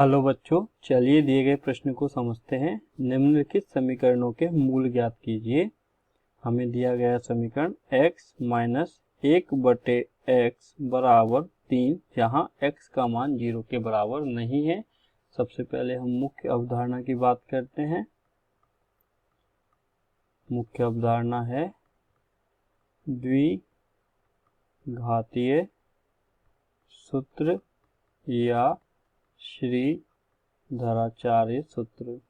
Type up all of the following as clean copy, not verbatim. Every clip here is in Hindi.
हेलो बच्चों, चलिए दिए गए प्रश्न को समझते हैं। निम्नलिखित समीकरणों के मूल ज्ञात कीजिए। हमें दिया गया समीकरण x माइनस 1/x बराबर 3, जहाँ x का मान 0 के बराबर नहीं है। सबसे पहले हम मुख्य अवधारणा की बात करते हैं। मुख्य अवधारणा है द्विघातीय सूत्र या श्रीधराचार्य सूत्र।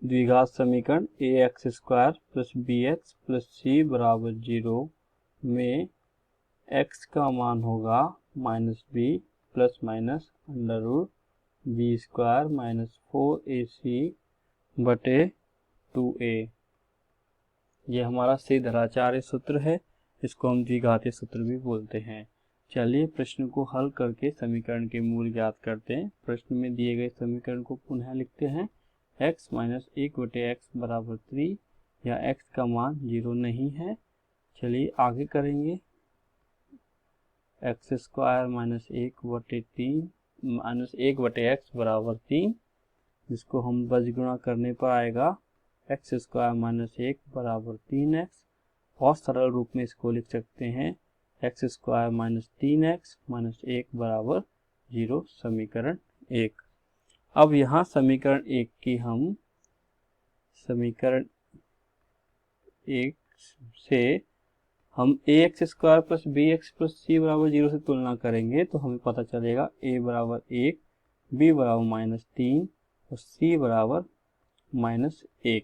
द्विघात समीकरण ax² plus bx plus c बराबर 0 में x का मान होगा -b plus minus under root b² minus 4ac बटे 2a। यह हमारा श्रीधराचार्य सूत्र है। इसको हम द्विघातीय सूत्र भी बोलते हैं। चलिए प्रश्न को हल करके समीकरण के मूल ज्ञात करते हैं। प्रश्न में दिए गए समीकरण को पुनः लिखते हैं। x माइनस 1/x बराबर 3 या x का मान 0 नहीं है। चलिए आगे करेंगे। x² माइनस 1/x बराबर 3, जिसको हम बजगुणा करने पर आएगा x² माइनस 1 बराबर 3x, और सरल रूप में इसको लिख सकते हैं x² माइनस 3x माइनस 1 बराबर 0। समीकरण 1। अब यहाँ समीकरण 1 की हम समीकरण 1 से हम ax² plus bx plus c बराबर 0 से तुलना करेंगे तो हमें पता चलेगा a बराबर 1, b बराबर -3 और c बराबर -1।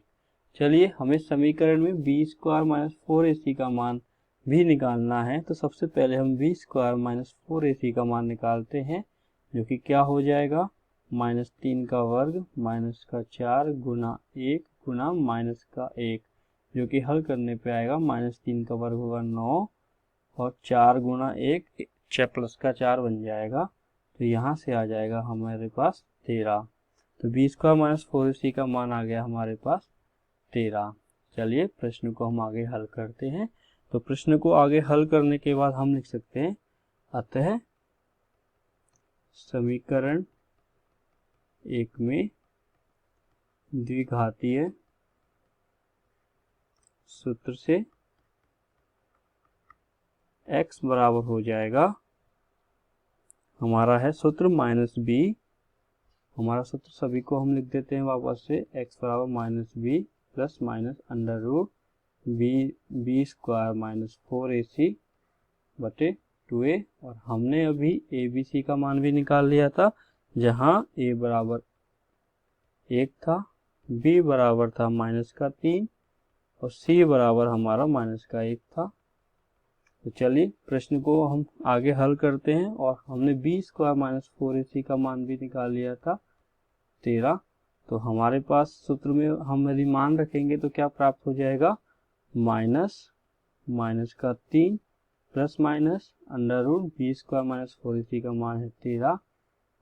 चलिए हमें समीकरण में b² माइनस 4ac का मान भी निकालना है। तो सबसे पहले हम b² माइनस 4ac का मान निकालते हैं, जो कि क्या हो जाएगा -3 का वर्ग माइनस का 4 गुना 1 गुना माइनस का 1, जो कि हल करने पे आएगा -3 का वर्ग होगा 9 और 4 गुना 1 प्लस का 4 बन जाएगा। तो यहाँ से आ जाएगा हमारे पास 13। तो b² माइनस 4ac का मान आ गया हमारे पास 13। चलिए प्रश्न को हम आगे हल करते हैं। तो प्रश्न को आगे हल करने के बाद हम लिख सकते हैं, अतः समीकरण 1 में द्विघातीय सूत्र से x बराबर हो जाएगा, हमारा है सूत्र -b। हमारा सूत्र सभी को हम लिख देते हैं वापस से, x बराबर -b plus minus under root b² minus 4ac बटे 2a। और हमने अभी abc का मान भी निकाल लिया था, जहां a बराबर 1 था, b बराबर था -3 और c बराबर हमारा -1 था। तो चलिए प्रश्न को हम आगे हल करते हैं। और हमने b² माइनस 4ac का मान भी निकाल लिया था 13। तो हमारे पास सूत्र में हम यदि मान रखेंगे तो क्या प्राप्त हो जाएगा, -3 plus minus under root b² minus 4ac का मान है 13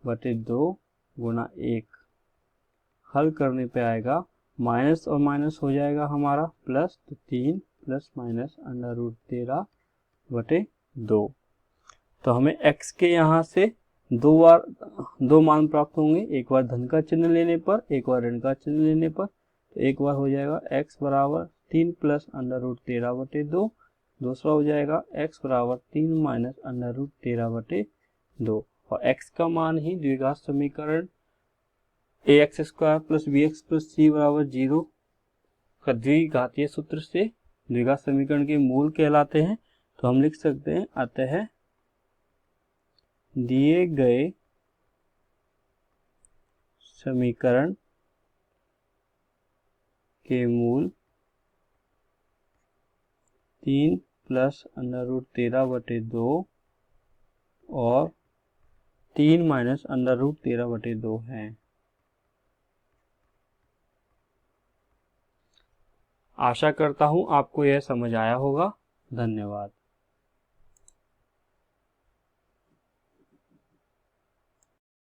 बटे 2 गुना 1। हल करने पे आएगा माइनस और माइनस हो जाएगा हमारा प्लस, तो 3 प्लस माइनस अंडर रूट 13 बटे 2। तो हमें x के यहाँ से दो मान प्राप्त होंगे, एक बार धन का चिन्ह लेने पर, एक बार ऋण का चिन्ह लेने पर। तो एक बार हो जाएगा x बराबर 3 प्लस अंडर रूट 13 बटे 2, दूसरा हो जाएगा x बराबर 3 माइनस अंडर रूट 13 बटे 2। और x का मान ही द्विघात समीकरण ax² plus bx plus c बराबर 0 का द्विघातीय सूत्र से द्विघात समीकरण के मूल कहलाते हैं। तो हम लिख सकते हैं, अतः दिए गए समीकरण के मूल 3 प्लस अंडर रूट 13 बटे 2 और 3 माइनस अंडर रूट 13 बटे 2 हैं। आशा करता हूं आपको यह समझ आया होगा। धन्यवाद।